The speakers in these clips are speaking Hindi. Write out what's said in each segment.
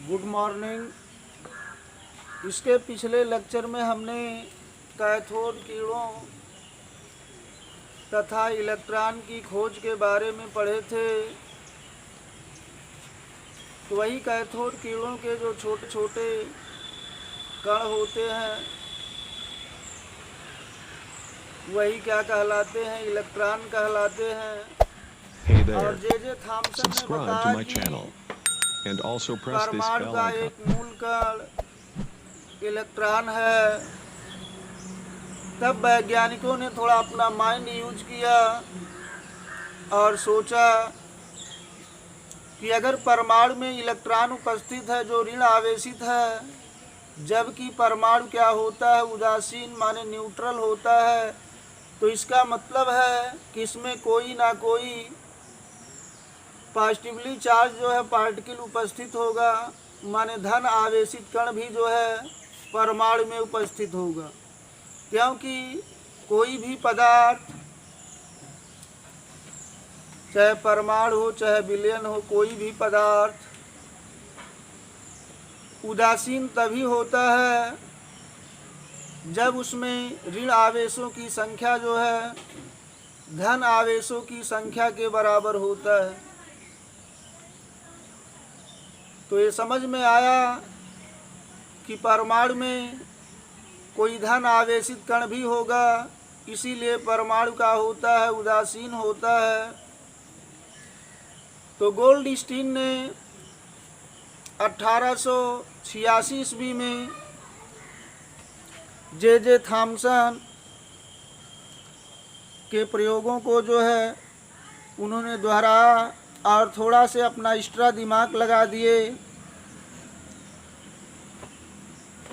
Good morning. इसके पिछले लेक्चर में हमने कैथोड किरणों तथा इलेक्ट्रॉन की खोज के बारे में पढ़े थे। तो वही कैथोड किरणों के जो छोटे छोटे कण होते हैं वही क्या कहलाते हैं, इलेक्ट्रॉन कहलाते हैं। Hey और there, जे थॉमसन ने subscribe to बताया my कि channel and also press this परमाणु bell का icon. एक मूल कण इलेक्ट्रॉन है। तब वैज्ञानिकों ने थोड़ा अपना माइंड यूज किया और सोचा कि अगर परमाणु में इलेक्ट्रॉन उपस्थित है जो ऋण आवेशित है, जबकि परमाणु क्या होता है, उदासीन माने न्यूट्रल होता है, तो इसका मतलब है कि इसमें कोई ना कोई पॉजिटिवली चार्ज जो है पार्टिकल उपस्थित होगा, माने धन आवेशित कण भी जो है परमाणु में उपस्थित होगा। क्योंकि कोई भी पदार्थ, चाहे परमाणु हो चाहे विलयन हो, कोई भी पदार्थ उदासीन तभी होता है जब उसमें ऋण आवेशों की संख्या जो है धन आवेशों की संख्या के बराबर होता है। तो ये समझ में आया कि परमाणु में कोई धन आवेशित कण भी होगा, इसीलिए परमाणु का होता है उदासीन होता है। तो गोल्डस्टीन ने 1886 ईस्वी में जे थॉमसन के प्रयोगों को जो है उन्होंने दोहराया और थोड़ा से अपना एक्स्ट्रा दिमाग लगा दिए।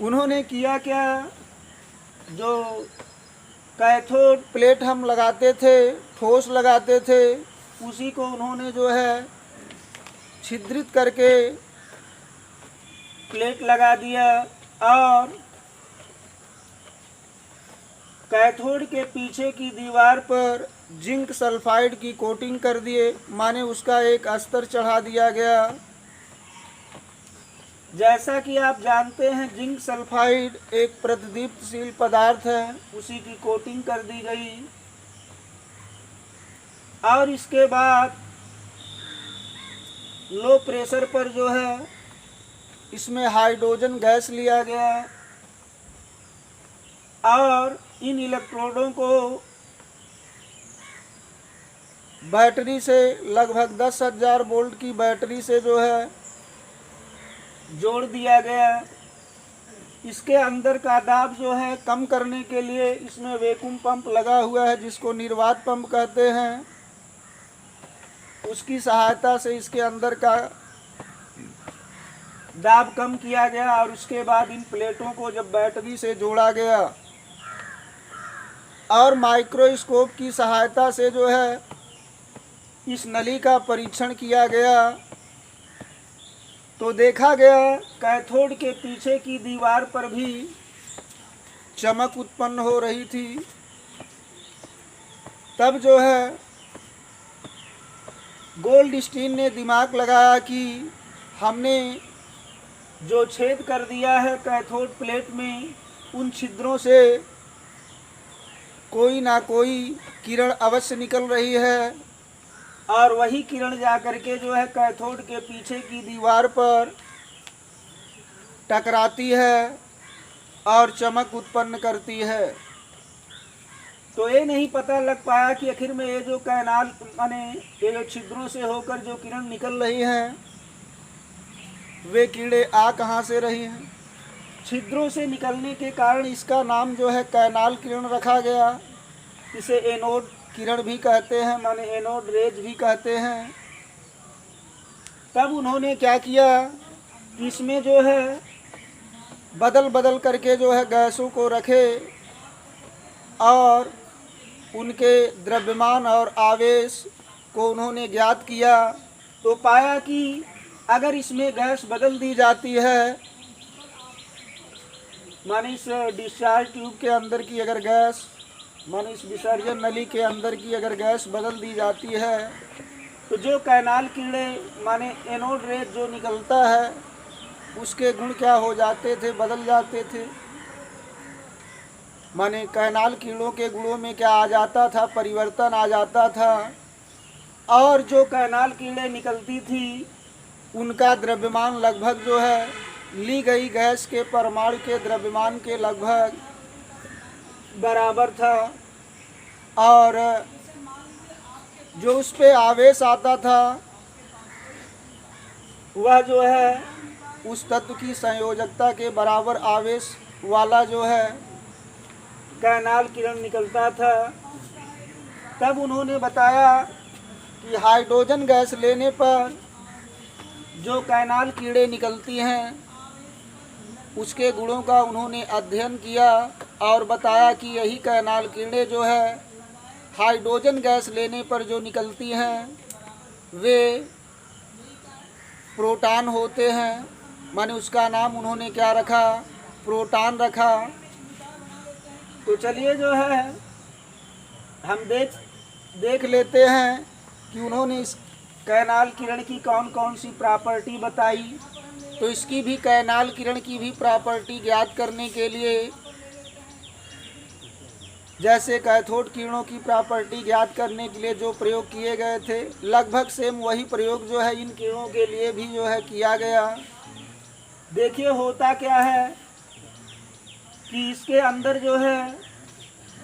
उन्होंने किया क्या, जो कैथोड प्लेट हम लगाते थे, ठोस लगाते थे, उसी को उन्होंने जो है छिद्रित करके प्लेट लगा दिया और कैथोड के पीछे की दीवार पर जिंक सल्फाइड की कोटिंग कर दिए, माने उसका एक अस्तर चढ़ा दिया गया। जैसा कि आप जानते हैं जिंक सल्फाइड एक प्रतिदीप्तशील पदार्थ है, उसी की कोटिंग कर दी गई। और इसके बाद लो प्रेशर पर जो है इसमें हाइड्रोजन गैस लिया गया और इन इलेक्ट्रोडों को बैटरी से लगभग 10,000 वोल्ट की बैटरी से जो है जोड़ दिया गया। इसके अंदर का दाब जो है कम करने के लिए इसमें वैक्यूम पंप लगा हुआ है, जिसको निर्वात पंप कहते हैं। उसकी सहायता से इसके अंदर का दाब कम किया गया और उसके बाद इन प्लेटों को जब बैटरी से जोड़ा गया और माइक्रोस्कोप की सहायता से जो है इस नली का परीक्षण किया गया, तो देखा गया कैथोड के पीछे की दीवार पर भी चमक उत्पन्न हो रही थी। तब जो है गोल्डस्टीन ने दिमाग लगाया कि हमने जो छेद कर दिया है कैथोड प्लेट में, उन छिद्रों से कोई ना कोई किरण अवश्य निकल रही है और वही किरण जाकर के जो है कैथोड के पीछे की दीवार पर टकराती है और चमक उत्पन्न करती है। तो ये नहीं पता लग पाया कि आखिर में ये जो कैनाल माने ये जो छिद्रों से होकर जो किरण निकल रही हैं वे किरणें आ कहाँ से रही हैं। छिद्रों से निकलने के कारण इसका नाम जो है कैनाल किरण रखा गया। इसे एनोड किरण भी कहते हैं, माने एनोड रेज भी कहते हैं। तब उन्होंने क्या किया, इसमें जो है बदल बदल करके जो है गैसों को रखे और उनके द्रव्यमान और आवेश को उन्होंने ज्ञात किया। तो पाया कि अगर इसमें गैस बदल दी जाती है, माने इस डिस्चार्ज ट्यूब के अंदर की अगर गैस, माने इस विसर्जन नली के अंदर की अगर गैस बदल दी जाती है, तो जो कैनाल किरणें माने एनोड रेज जो निकलता है उसके गुण क्या हो जाते थे, बदल जाते थे। माने कैनाल कीड़ों के गुणों में क्या आ जाता था, परिवर्तन आ जाता था। और जो कैनाल कीड़े निकलती थी उनका द्रव्यमान लगभग जो है ली गई गैस के परमाणु के द्रव्यमान के लगभग बराबर था। और जो उस पे आवेश आता था वह जो है उस तत्व की संयोजकता के बराबर आवेश वाला जो है कैनाल किरण निकलता था। तब उन्होंने बताया कि हाइड्रोजन गैस लेने पर जो कैनाल कीड़े निकलती हैं उसके गुणों का उन्होंने अध्ययन किया और बताया कि यही कैनाल कीड़े जो है हाइड्रोजन गैस लेने पर जो निकलती हैं वे प्रोटॉन होते हैं। माने उसका नाम उन्होंने क्या रखा, प्रोटॉन रखा। तो चलिए जो है हम देख लेते हैं कि उन्होंने इस कैनाल किरण की कौन कौन सी प्रॉपर्टी बताई। तो इसकी भी कैनाल किरण की भी प्रॉपर्टी ज्ञात करने के लिए जैसे कैथोड किरणों की प्रॉपर्टी ज्ञात करने के लिए जो प्रयोग किए गए थे लगभग सेम वही प्रयोग जो है इन किरणों के लिए भी जो है किया गया। देखिए होता क्या है कि इसके अंदर जो है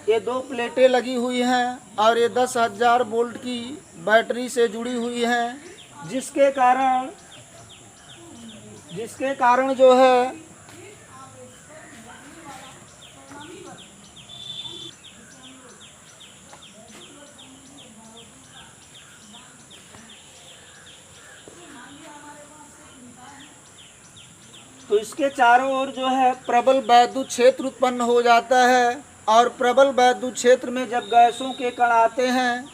ये 2 प्लेटें लगी हुई हैं और ये 10,000 वोल्ट की बैटरी से जुड़ी हुई हैं, जिसके कारण जो है तो इसके चारों ओर जो है प्रबल वैद्युत क्षेत्र उत्पन्न हो जाता है। और प्रबल वैद्युत क्षेत्र में जब गैसों के कण आते हैं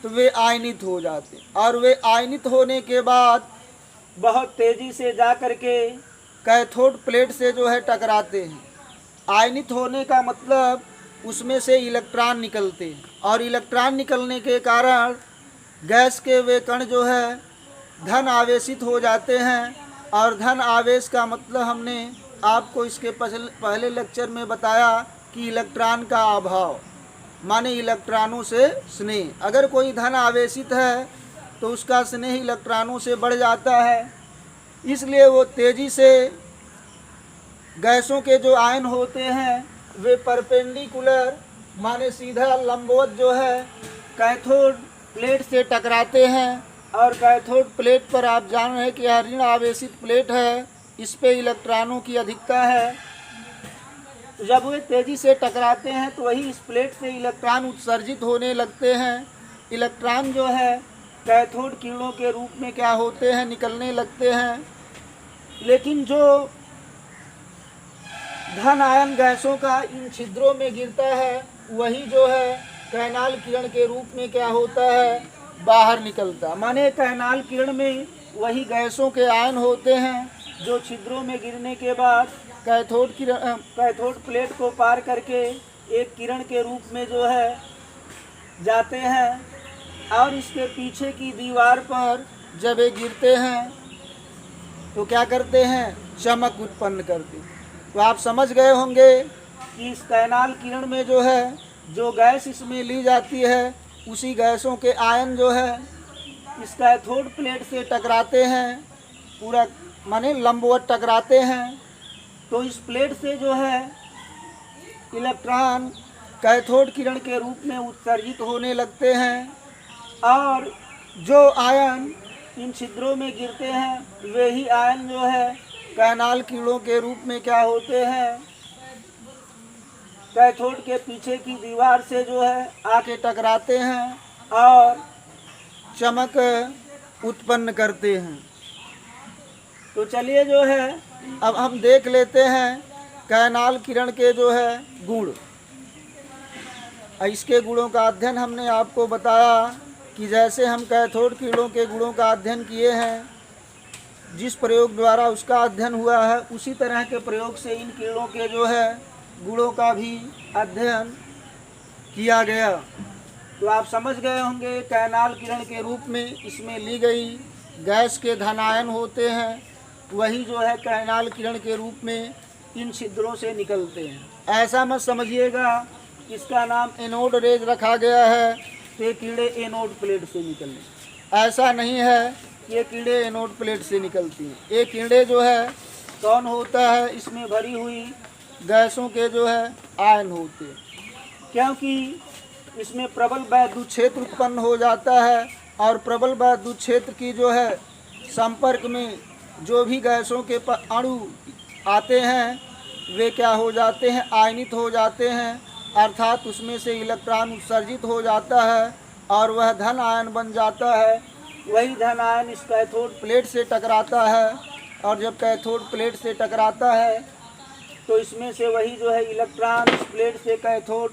तो वे आयनित हो जाते हैं और वे आयनित होने के बाद बहुत तेज़ी से जा कर के कैथोड प्लेट से जो है टकराते हैं। आयनित होने का मतलब उसमें से इलेक्ट्रॉन निकलते हैं और इलेक्ट्रॉन निकलने के कारण गैस के वे कण जो है धन आवेशित हो जाते हैं। और धन आवेश का मतलब हमने आपको इसके पहले लेक्चर में बताया कि इलेक्ट्रॉन का अभाव, माने इलेक्ट्रॉनों से स्नेह। अगर कोई धन आवेशित है तो उसका स्नेह इलेक्ट्रॉनों से बढ़ जाता है, इसलिए वो तेज़ी से गैसों के जो आयन होते हैं वे परपेंडिकुलर माने सीधा लंबवत जो है कैथोड प्लेट से टकराते हैं। और कैथोड प्लेट पर आप जान रहे हैं कि यह ऋण आवेशित प्लेट है, इस पे इलेक्ट्रॉनों की अधिकता है। जब वे तेज़ी से टकराते हैं तो वही इस प्लेट से इलेक्ट्रॉन उत्सर्जित होने लगते हैं। इलेक्ट्रॉन जो है कैथोड किरणों के रूप में क्या होते हैं, निकलने लगते हैं। लेकिन जो धन आयन गैसों का इन छिद्रों में गिरता है वही जो है कैनाल किरण के रूप में क्या होता है, बाहर निकलता। माने कैनाल किरण में वही गैसों के आयन होते हैं जो छिद्रों में गिरने के बाद कैथोड प्लेट को पार करके एक किरण के रूप में जो है जाते हैं। और इसके पीछे की दीवार पर जब ये गिरते हैं तो क्या करते हैं, चमक उत्पन्न करते हैं। तो आप समझ गए होंगे कि इस कैनाल किरण में जो है जो गैस इसमें ली जाती है उसी गैसों के आयन जो है इस कैथोड प्लेट से टकराते हैं, पूरा माने लंबवत टकराते हैं। तो इस प्लेट से जो है इलेक्ट्रॉन कैथोड किरण के रूप में उत्सर्जित होने लगते हैं। और जो आयन इन छिद्रों में गिरते हैं वे ही आयन जो है कैनाल किरणों के रूप में क्या होते हैं, कैथोड के पीछे की दीवार से जो है आके टकराते हैं और चमक उत्पन्न करते हैं। तो चलिए जो है अब हम देख लेते हैं कैनाल किरण के जो है गुण। इसके गुणों का अध्ययन हमने आपको बताया कि जैसे हम कैथोड किरणों के गुणों का अध्ययन किए हैं, जिस प्रयोग द्वारा उसका अध्ययन हुआ है उसी तरह के प्रयोग से इन किरणों के जो है गुणों का भी अध्ययन किया गया। तो आप समझ गए होंगे कैनाल किरण के रूप में इसमें ली गई गैस के धनायन होते हैं वही जो है कैनाल किरण के रूप में इन छिद्रों से निकलते हैं। ऐसा मत समझिएगा इसका नाम एनोड रेज रखा गया है तो ये कीड़े एनोड प्लेट से निकले, ऐसा नहीं है। ये कीड़े एनोड प्लेट से निकलती हैं। ये कीड़े जो है कौन होता है, इसमें भरी हुई गैसों के जो है आयन होते हैं, क्योंकि इसमें प्रबल वैद्युत क्षेत्र उत्पन्न हो जाता है और प्रबल वैद्युत क्षेत्र की जो है संपर्क में जो भी गैसों के अणु आते हैं वे क्या हो जाते हैं, आयनित हो जाते हैं, अर्थात उसमें से इलेक्ट्रॉन उत्सर्जित हो जाता है और वह धन आयन बन जाता है। वही धन आयन इस कैथोड प्लेट से टकराता है और जब कैथोड प्लेट से टकराता है तो इसमें से वही जो है इलेक्ट्रॉन इस प्लेट से कैथोड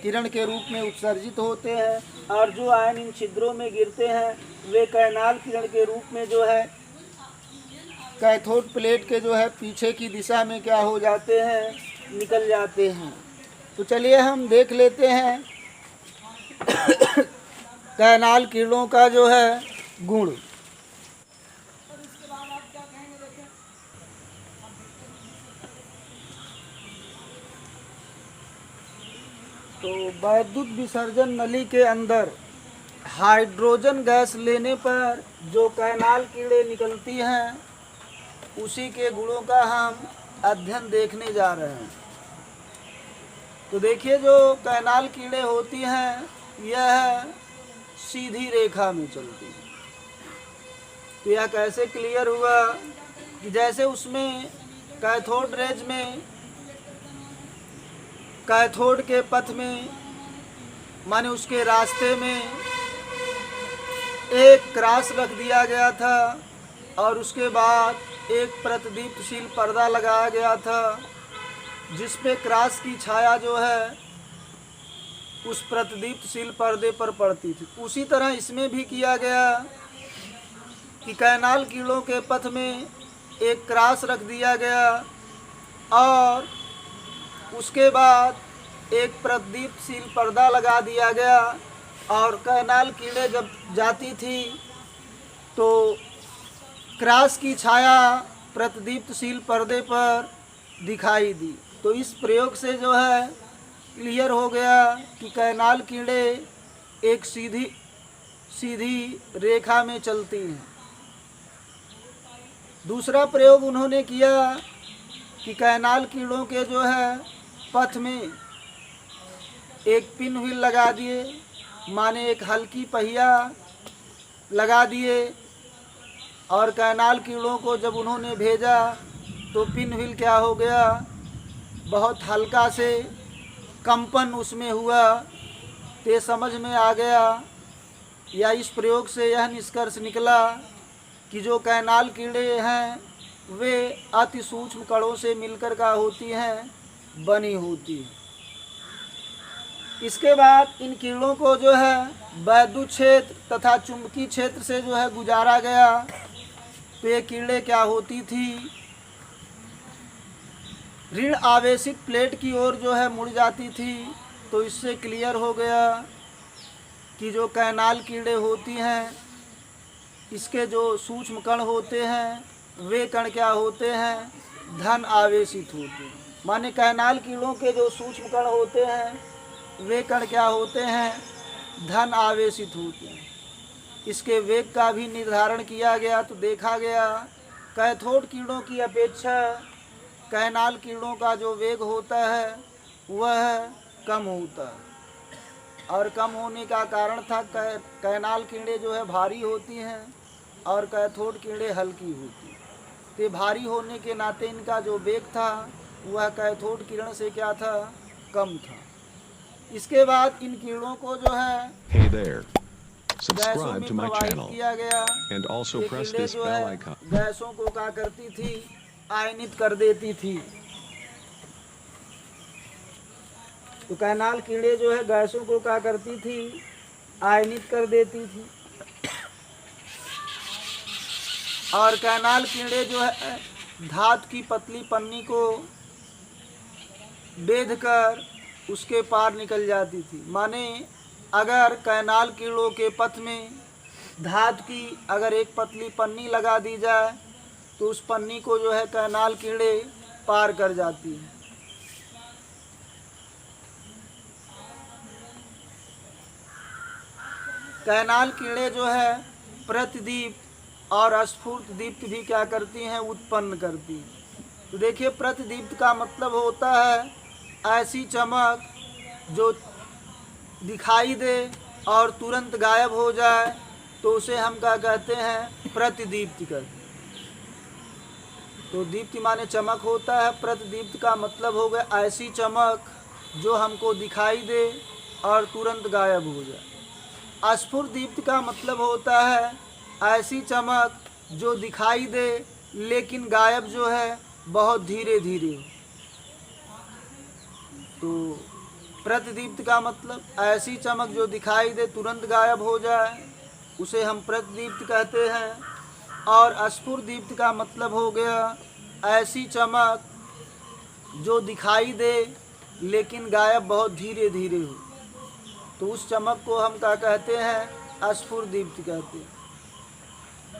किरण के रूप में उत्सर्जित होते हैं और जो आयन इन छिद्रों में गिरते हैं वे कैनाल किरण के रूप में जो है कैथोड प्लेट के जो है पीछे की दिशा में क्या हो जाते हैं, निकल जाते हैं। तो चलिए हम देख लेते हैं कैनाल किरणों का जो है गुण। तो वैद्युत विसर्जन नली के अंदर हाइड्रोजन गैस लेने पर जो कैनाल कीड़े निकलती हैं उसी के गुणों का हम अध्ययन देखने जा रहे हैं। तो देखिए जो कैनाल कीड़े होती हैं यह सीधी रेखा में चलती है। तो यह कैसे क्लियर हुआ कि जैसे उसमें कैथोड रेज में कैथोड के पथ में माने उसके रास्ते में एक क्रॉस रख दिया गया था और उसके बाद एक प्रतिदीप्तशील पर्दा लगाया गया था जिस पे क्रॉस की छाया जो है उस प्रतिदीप्तशील पर्दे पर पड़ती थी। उसी तरह इसमें भी किया गया कि कैनाल कीड़ों के पथ में एक क्रॉस रख दिया गया और उसके बाद एक प्रतिदीप्तशील पर्दा लगा दिया गया और कैनाल कीड़े जब जाती थी तो क्रॉस की छाया प्रतिदीप्तशील पर्दे पर दिखाई दी। तो इस प्रयोग से जो है क्लियर हो गया कि कैनाल कीड़े एक सीधी रेखा में चलती हैं। दूसरा प्रयोग उन्होंने किया कि कैनाल कीड़ों के जो है पथ में एक पिन व्हील लगा दिए, माने एक हल्की पहिया लगा दिए और कैनाल कीड़ों को जब उन्होंने भेजा तो पिन व्हील क्या हो गया, बहुत हल्का से कंपन उसमें हुआ। ते समझ में आ गया या इस प्रयोग से यह निष्कर्ष निकला कि जो कैनाल कीड़े हैं वे अति सूक्ष्म कणों से मिलकर का होती हैं, बनी होती हैं। इसके बाद इन कीड़ों को जो है वैद्युत क्षेत्र तथा चुंबकीय क्षेत्र से जो है गुजारा गया तो ये कीड़े क्या होती थी, ऋण आवेशित प्लेट की ओर जो है मुड़ जाती थी। तो इससे क्लियर हो गया कि जो कैनाल कीड़े होती हैं इसके जो सूक्ष्म कण होते हैं वे कण क्या होते हैं, धन आवेशित होते हैं। माने कैनाल कीड़ों के जो सूक्ष्म कण होते हैं वे कण क्या होते हैं, धन आवेशित होते हैं। इसके वेग का भी निर्धारण किया गया तो देखा गया कैथोड कीड़ों की अपेक्षा कैनाल कीड़ों का जो वेग होता है वह कम होता है और कम होने का कारण था कैनाल कीड़े जो है भारी होती हैं और कैथोड कीड़े हल्की होती हैं। तो भारी होने के नाते इनका जो वेग था वह कैथोड किरण से क्या था, कम था। इसके बाद इन कीड़ों को जो है Hey there. गैसों Subscribe में to my प्रवाहित channel किया गया। and also ये press कीड़े this जो bell है icon. गैसों को क्या करती थी, आयनित कर देती थी। तो कैनाल कीड़े जो है गैसों को क्या करती थी, आयनित कर देती थी। और कैनाल कीड़े जो है धातु की पतली पन्नी को बेध कर उसके पार निकल जाती थी। माने अगर कैनाल कीड़ों के पथ में धातु की अगर एक पतली पन्नी लगा दी जाए तो उस पन्नी को जो है कैनाल कीड़े पार कर जाती है। कैनाल कीड़े जो है प्रतिदीप्त और स्फुट दीप्त भी क्या करती हैं, उत्पन्न करती हैं। तो देखिए प्रतिदीप्त का मतलब होता है ऐसी चमक जो दिखाई दे और तुरंत गायब हो जाए, तो उसे हम क्या कहते हैं, प्रतिदीप्ति कहते हैं। तो दीप्ति माने चमक होता है, प्रतिदीप्त का मतलब हो गया ऐसी चमक जो हमको दिखाई दे और तुरंत गायब हो जाए। स्फुट दीप्त का मतलब होता है ऐसी चमक जो दिखाई दे लेकिन गायब जो है बहुत धीरे धीरे हो। तो प्रतिदीप्त का मतलब ऐसी चमक जो दिखाई दे तुरंत गायब हो जाए, उसे हम प्रतिदीप्त कहते हैं। और स्फुट दीप्त का मतलब हो गया ऐसी चमक जो दिखाई दे लेकिन गायब बहुत धीरे धीरे हो, तो उस चमक को हम क्या कहते हैं, स्फुट दीप्त कहते हैं।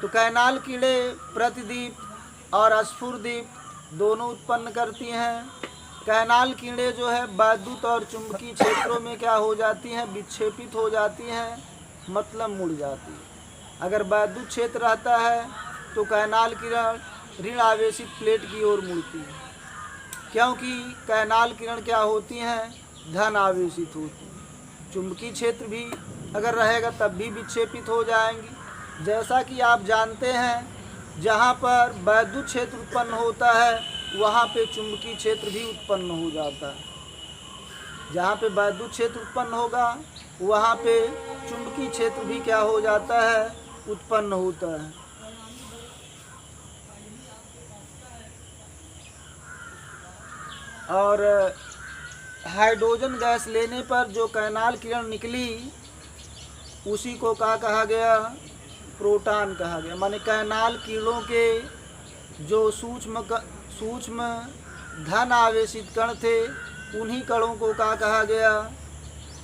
तो कैनाल कीड़े प्रतिदीप्त और स्फुट दीप्त दोनों उत्पन्न करती हैं। कैनाल कीड़े जो है वैद्युत और चुंबकीय क्षेत्रों में क्या हो जाती हैं, विक्षेपित हो जाती हैं, मतलब मुड़ जाती है। अगर वैद्युत क्षेत्र रहता है तो कैनाल किरण ऋण आवेशित प्लेट की ओर मुड़ती है, क्योंकि कैनाल किरण क्या होती हैं, धन आवेशित होती हैं। चुंबकीय क्षेत्र भी अगर रहेगा तब भी विक्षेपित हो जाएंगी। जैसा कि आप जानते हैं जहाँ पर वैद्युत क्षेत्र उत्पन्न होता है वहाँ पे चुंबकीय क्षेत्र भी उत्पन्न हो जाता है। जहाँ पे वैद्युत क्षेत्र उत्पन्न होगा वहाँ पे चुंबकीय क्षेत्र भी क्या हो जाता है, उत्पन्न होता है। और हाइड्रोजन गैस लेने पर जो कैनाल किरण निकली उसी को क्या कहा गया, प्रोटॉन कहा गया। माने कैनाल कीड़ों के जो सूक्ष्म धन आवेशित कण थे उन्हीं कणों को क्या कहा गया,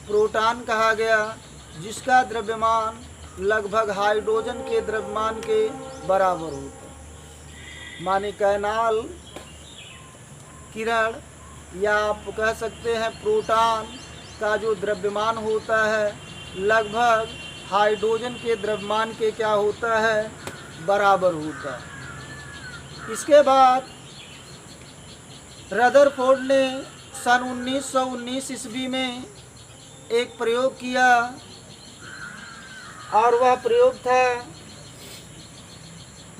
प्रोटॉन कहा गया, जिसका द्रव्यमान लगभग हाइड्रोजन के द्रव्यमान के बराबर होता है। माने कैनाल किरण या आप कह सकते हैं प्रोटॉन का जो द्रव्यमान होता है लगभग हाइड्रोजन के द्रव्यमान के क्या होता है, बराबर होता है। इसके बाद रदरफोर्ड ने सन 1919 ईस्वी में एक प्रयोग किया और वह प्रयोग था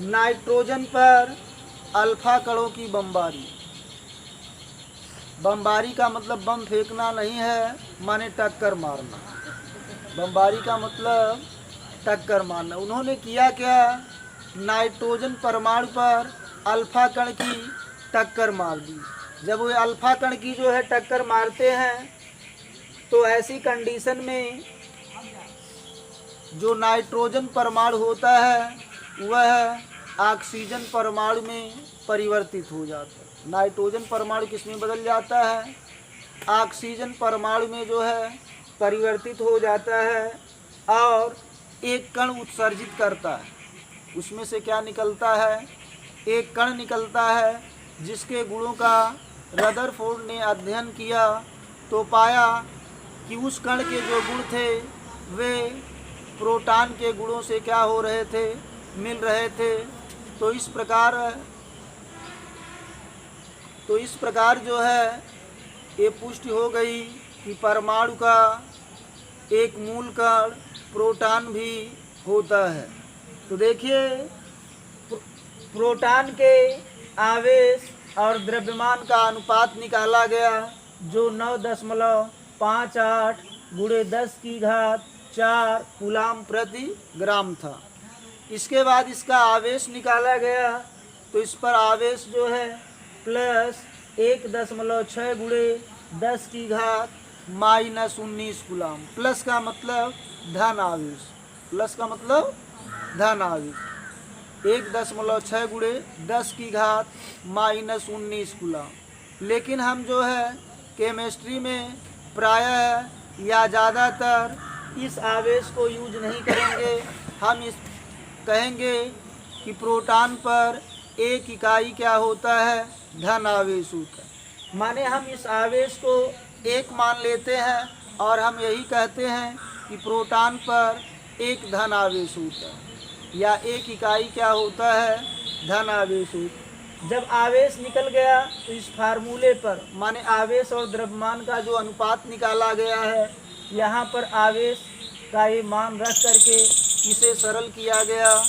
नाइट्रोजन पर अल्फा कणों की बमबारी। बमबारी का मतलब बम फेंकना नहीं है, माने टक्कर मारना। बमबारी का मतलब टक्कर मारना। उन्होंने किया क्या, नाइट्रोजन परमाणु पर अल्फा कण की टक्कर मार दी। जब वो अल्फा कण की जो है टक्कर मारते हैं तो ऐसी कंडीशन में जो नाइट्रोजन परमाणु होता है वह ऑक्सीजन परमाणु में परिवर्तित हो जाता है। नाइट्रोजन परमाणु किस में बदल जाता है, ऑक्सीजन परमाणु में जो है परिवर्तित हो जाता है और एक कण उत्सर्जित करता है। उसमें से क्या निकलता है, एक कण निकलता है जिसके गुणों का रदरफोर्ड ने अध्ययन किया तो पाया कि उस कण के जो गुण थे वे प्रोटॉन के गुणों से क्या हो रहे थे, मिल रहे थे। तो इस प्रकार जो है ये पुष्टि हो गई कि परमाणु का एक मूल कण प्रोटॉन भी होता है। तो देखिए प्रोटॉन के आवेश और द्रव्यमान का अनुपात निकाला गया जो 9.58 × 10⁴ कूलाम प्रति ग्राम था। इसके बाद इसका आवेश निकाला गया तो इस पर आवेश जो है प्लस 1.6 × 10⁻⁻19 कूलाम। प्लस का मतलब धन आवेश, प्लस का मतलब धन आवेश 1.6 × 10⁻⁻19 कूलाम। लेकिन हम जो है केमिस्ट्री में प्रायः या ज़्यादातर इस आवेश को यूज नहीं करेंगे। हम इस कहेंगे कि प्रोटॉन पर एक इकाई क्या होता है, धन आवेश होता है। माने हम इस आवेश को एक मान लेते हैं और हम यही कहते हैं कि प्रोटॉन पर एक धन आवेश होता है, या एक इकाई क्या होता है, धन आवेश होता है। जब आवेश निकल गया तो इस फार्मूले पर माने आवेश और द्रव्यमान का जो अनुपात निकाला गया है, यहाँ पर आवेश का ये मान रख करके इसे सरल किया गया,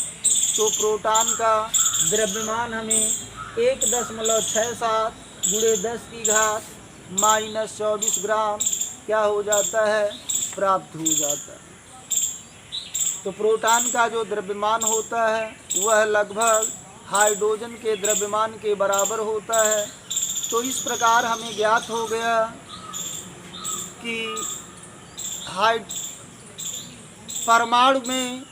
तो प्रोटॉन का द्रव्यमान हमें 1.67 गुणे 10⁻⁻24 ग्राम क्या हो जाता है, प्राप्त हो जाता है। तो प्रोटॉन का जो द्रव्यमान होता है वह लगभग हाइड्रोजन के द्रव्यमान के बराबर होता है। तो इस प्रकार हमें ज्ञात हो गया कि परमाणु में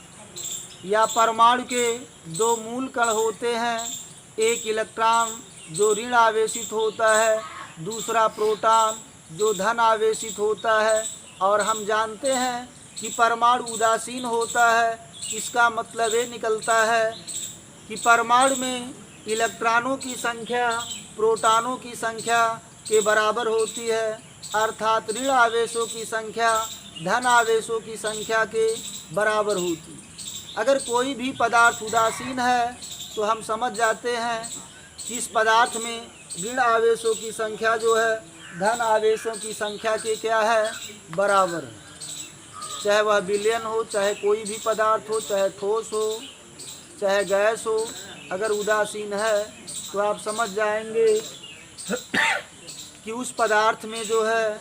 या परमाणु के दो मूल कण होते हैं, एक इलेक्ट्रॉन जो ऋण आवेशित होता है, दूसरा प्रोटॉन जो धन आवेशित होता है। और हम जानते हैं कि परमाणु उदासीन होता है, इसका मतलब ये निकलता है कि परमाणु में इलेक्ट्रॉनों की संख्या प्रोटॉनों की संख्या के बराबर होती है, अर्थात ऋण आवेशों की संख्या धन आवेशों की संख्या के बराबर होती है। अगर कोई भी पदार्थ उदासीन है तो हम समझ जाते हैं कि इस पदार्थ में ऋण आवेशों की संख्या जो है धन आवेशों की संख्या के क्या है, बराबर है। चाहे वह विलयन हो, चाहे कोई भी पदार्थ हो, चाहे ठोस हो, चाहे गैस हो, अगर उदासीन है तो आप समझ जाएंगे कि उस पदार्थ में जो है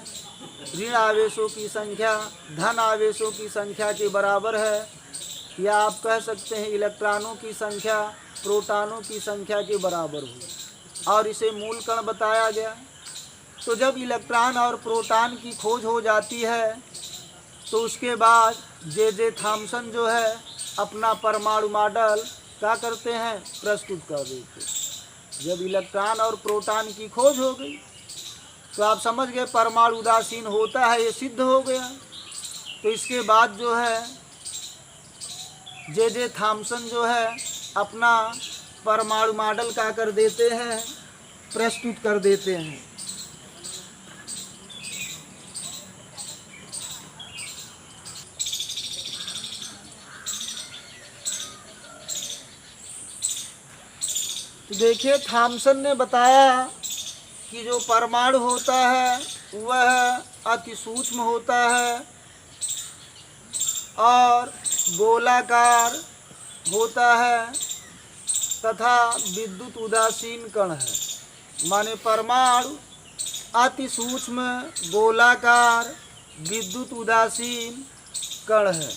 ऋण आवेशों की संख्या धन आवेशों की संख्या के बराबर है, या आप कह सकते हैं इलेक्ट्रॉनों की संख्या प्रोटॉनों की संख्या के बराबर हो, और इसे मूल कण बताया गया। तो जब इलेक्ट्रॉन और प्रोटॉन की खोज हो जाती है तो उसके बाद जे थॉम्सन जो है अपना परमाणु मॉडल क्या करते हैं, प्रस्तुत कर देते। जब इलेक्ट्रॉन और प्रोटॉन की खोज हो गई तो आप समझ गए परमाणु उदासीन होता है, ये सिद्ध हो गया। तो इसके बाद जो है जे थॉम्सन जो है अपना परमाणु मॉडल क्या कर देते हैं, प्रस्तुत कर देते हैं। तो देखिए थॉम्सन ने बताया कि जो परमाणु होता है वह अति सूक्ष्म होता है और गोलाकार होता है तथा विद्युत उदासीन कण है। माने परमाणु अति सूक्ष्म गोलाकार विद्युत उदासीन कण है।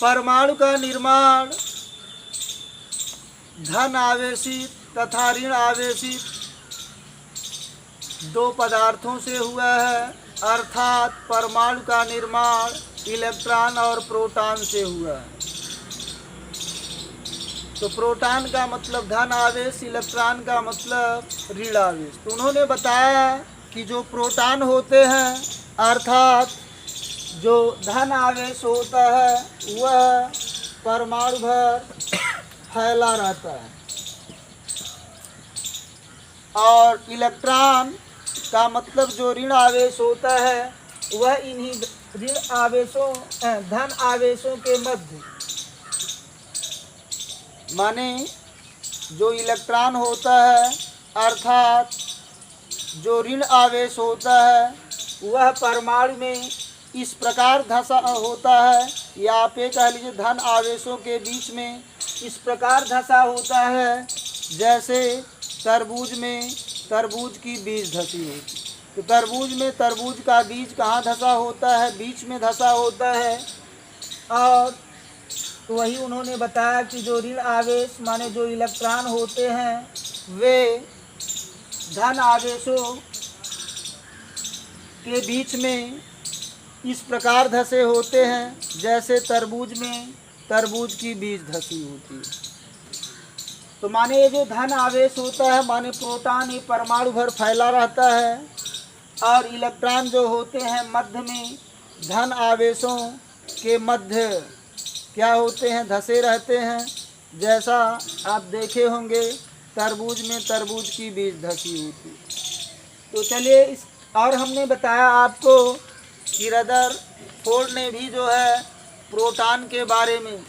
परमाणु का निर्माण धन आवेशित तथा ऋण आवेशित दो पदार्थों से हुआ है, अर्थात परमाणु का निर्माण इलेक्ट्रॉन और प्रोटॉन से हुआ है। तो प्रोटॉन का मतलब धन आवेश, इलेक्ट्रॉन का मतलब ऋण आवेश। तो उन्होंने बताया कि जो प्रोटॉन होते हैं अर्थात जो धन आवेश होता है वह परमाणु भर फैला रहता है, और इलेक्ट्रॉन का मतलब जो ऋण आवेश होता है वह इन्हीं ऋण आवेशों धन आवेशों के मध्य, माने जो इलेक्ट्रॉन होता है अर्थात जो ऋण आवेश होता है वह परमाणु में इस प्रकार धसा होता है, या आप ये कह लीजिए धन आवेशों के बीच में इस प्रकार धसा होता है जैसे तरबूज में तरबूज की बीज धसी होती। तो तरबूज में तरबूज का बीज कहाँ धसा होता है, बीच में धसा होता है। और तो वही उन्होंने बताया कि जो ऋण आवेश माने जो इलेक्ट्रॉन होते हैं वे धन आवेशों के बीच में इस प्रकार धसे होते हैं जैसे तरबूज में तरबूज की बीज धसी होती है। तो माने ये जो धन आवेश होता है माने प्रोटॉन ये परमाणु भर फैला रहता है, और इलेक्ट्रॉन जो होते हैं मध्य में धन आवेशों के मध्य क्या होते हैं, धसे रहते हैं। जैसा आप देखे होंगे तरबूज में तरबूज की बीज धसी होती। तो चलिए इस, और हमने बताया आपको कि रदरफोर्ड ने भी जो है प्रोटॉन के बारे में,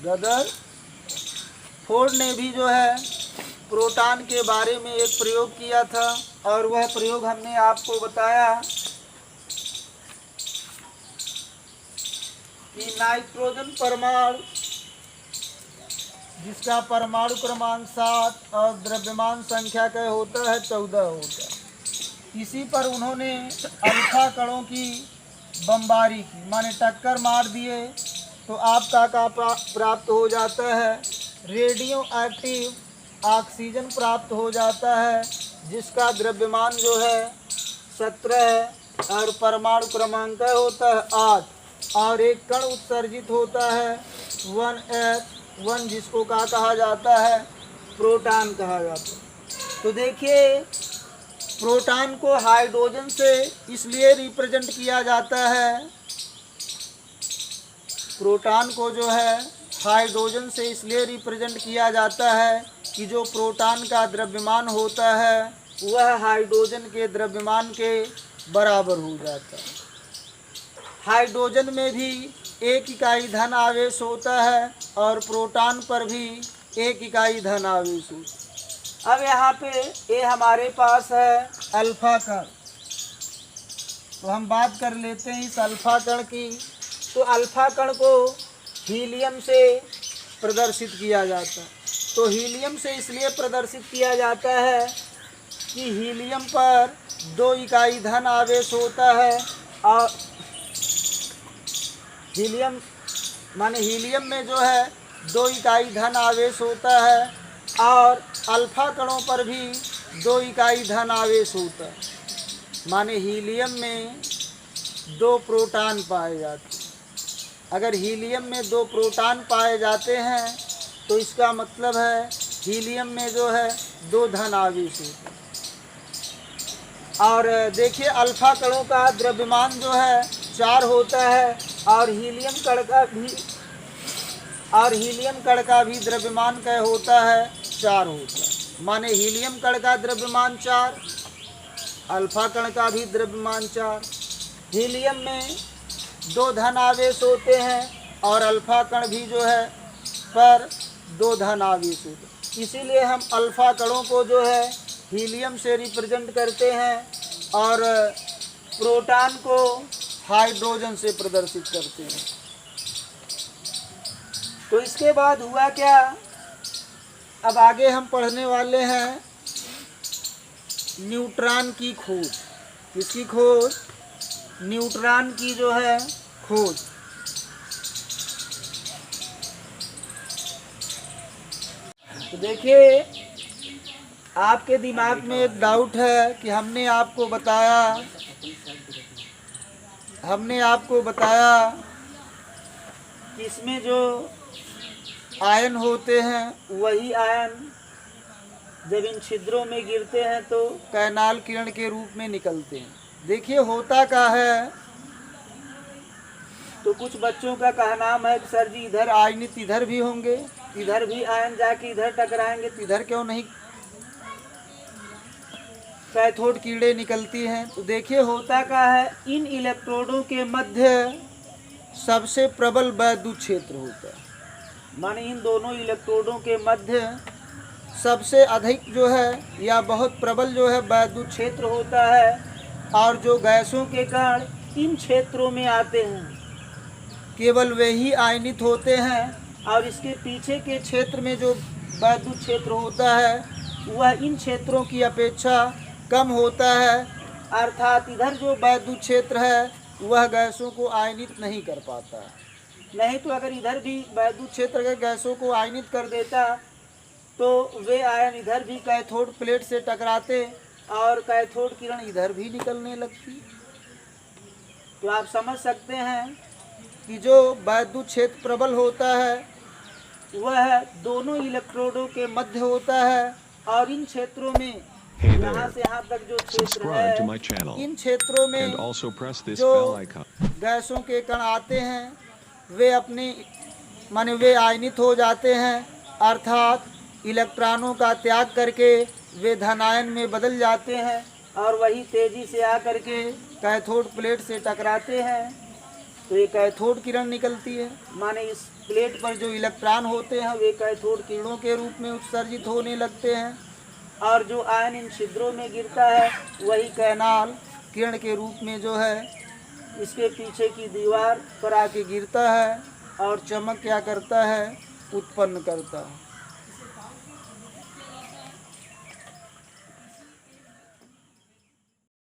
रदरफोर्ड ने भी जो है प्रोटॉन के बारे में एक प्रयोग किया था, और वह प्रयोग हमने आपको बताया कि नाइट्रोजन परमाणु जिसका परमाणु क्रमांक 7 और द्रव्यमान संख्या क्या होता है 14 होता है, इसी पर उन्होंने अल्फा कणों की बमबारी की, माने टक्कर मार दिए, तो आपका का प्राप्त हो जाता है रेडियो एक्टिव ऑक्सीजन प्राप्त हो जाता है, जिसका द्रव्यमान जो है 17 है और परमाणु क्रमांक होता है 8, और एक कण उत्सर्जित होता है 1s1, जिसको क्या कहा जाता है प्रोटॉन कहा जाता है। तो देखिए प्रोटॉन को हाइड्रोजन से इसलिए रिप्रेजेंट किया जाता है, प्रोटॉन को जो है हाइड्रोजन से इसलिए रिप्रेजेंट किया जाता है कि जो प्रोटॉन का द्रव्यमान होता है वह हाइड्रोजन के द्रव्यमान के बराबर हो जाता है। हाइड्रोजन में भी एक इकाई धन आवेश होता है और प्रोटॉन पर भी एक इकाई धन आवेश होता है। अब यहाँ पे ये हमारे पास है अल्फा कण, तो हम बात कर लेते हैं इस अल्फा कण की। तो अल्फा कण को हीलियम से प्रदर्शित किया जाता है। तो हीलियम से इसलिए प्रदर्शित किया जाता है कि हीलियम पर 2 इकाई धन आवेश होता है, और हीलियम माने हीलियम में जो है 2 इकाई धन आवेश होता है, और अल्फा कणों पर भी 2 इकाई धन आवेश होता है, माने हीलियम में 2 प्रोटॉन पाए जाते हैं। अगर हीलियम में 2 प्रोटॉन पाए जाते हैं तो इसका मतलब है हीलियम में जो है 2 धन आवेश होते हैं। और देखिए अल्फा कणों का द्रव्यमान जो है 4 होता है, और हीलियम कण का भी द्रव्यमान क्या होता है 4 होता है, माने हीलियम कण का द्रव्यमान 4, अल्फा कण का भी द्रव्यमान 4। हीलियम में 2 धन आवेश होते हैं और अल्फा कण भी जो है पर 2 धन आवेश होते हैं, इसीलिए हम अल्फा कणों को जो है हीलियम से रिप्रेजेंट करते हैं और प्रोटॉन को हाइड्रोजन से प्रदर्शित करते हैं। तो इसके बाद हुआ क्या, अब आगे हम पढ़ने वाले हैं न्यूट्रॉन की खोज। किसकी खोज? न्यूट्रॉन की जो है खोज। तो देखिए आपके दिमाग में एक डाउट है कि हमने आपको बताया कि इसमें जो आयन होते हैं वही आयन जब इन छिद्रों में गिरते हैं तो कैनाल किरण के रूप में निकलते हैं। देखिए होता क्या है, तो कुछ बच्चों का कहना है कि सर जी इधर आयनित इधर भी होंगे, इधर भी आयन जाके इधर टकराएंगे, तो इधर क्यों नहीं कैथोड कीड़े निकलती हैं। तो देखिए होता क्या है, इन इलेक्ट्रोडों के मध्य सबसे प्रबल वैद्युत क्षेत्र होता है, माने इन दोनों इलेक्ट्रोडों के मध्य सबसे अधिक जो है या बहुत प्रबल जो है वैद्युत क्षेत्र होता है, और जो गैसों के कण इन क्षेत्रों में आते हैं केवल वही आयनित होते हैं, और इसके पीछे के क्षेत्र में जो वैद्युत क्षेत्र होता है वह इन क्षेत्रों की अपेक्षा कम होता है, अर्थात इधर जो वैद्युत क्षेत्र है वह गैसों को आयनित नहीं कर पाता है। नहीं तो अगर इधर भी वैद्युत क्षेत्र के गैसों को आयनित कर देता तो वे आयन इधर भी कैथोड प्लेट से टकराते और कैथोड किरण इधर भी निकलने लगती। तो आप समझ सकते हैं कि जो वैद्युत क्षेत्र प्रबल होता है वह दोनों इलेक्ट्रोडों के मध्य होता है, और इन क्षेत्रों में Hey यहाँ there. से यहाँ तक जो क्षेत्र Subscribe to my है channel इन क्षेत्रों and में also press this जो bell icon. गैसों के कण आते हैं वे अपनी माने वे आयनित हो जाते हैं अर्थात इलेक्ट्रॉनों का त्याग करके वे धनायन में बदल जाते हैं और वही तेजी से आकर के कैथोड प्लेट से टकराते हैं, तो ये कैथोड किरण निकलती है। माने इस प्लेट पर जो इलेक्ट्रॉन होते हैं वे कैथोड किरणों के रूप में उत्सर्जित होने लगते हैं, और जो आयन इन छिद्रों में गिरता है वही कैनाल किरण के रूप में जो है इसके पीछे की दीवार पर आके गिरता है और चमक क्या करता है, उत्पन्न करता है।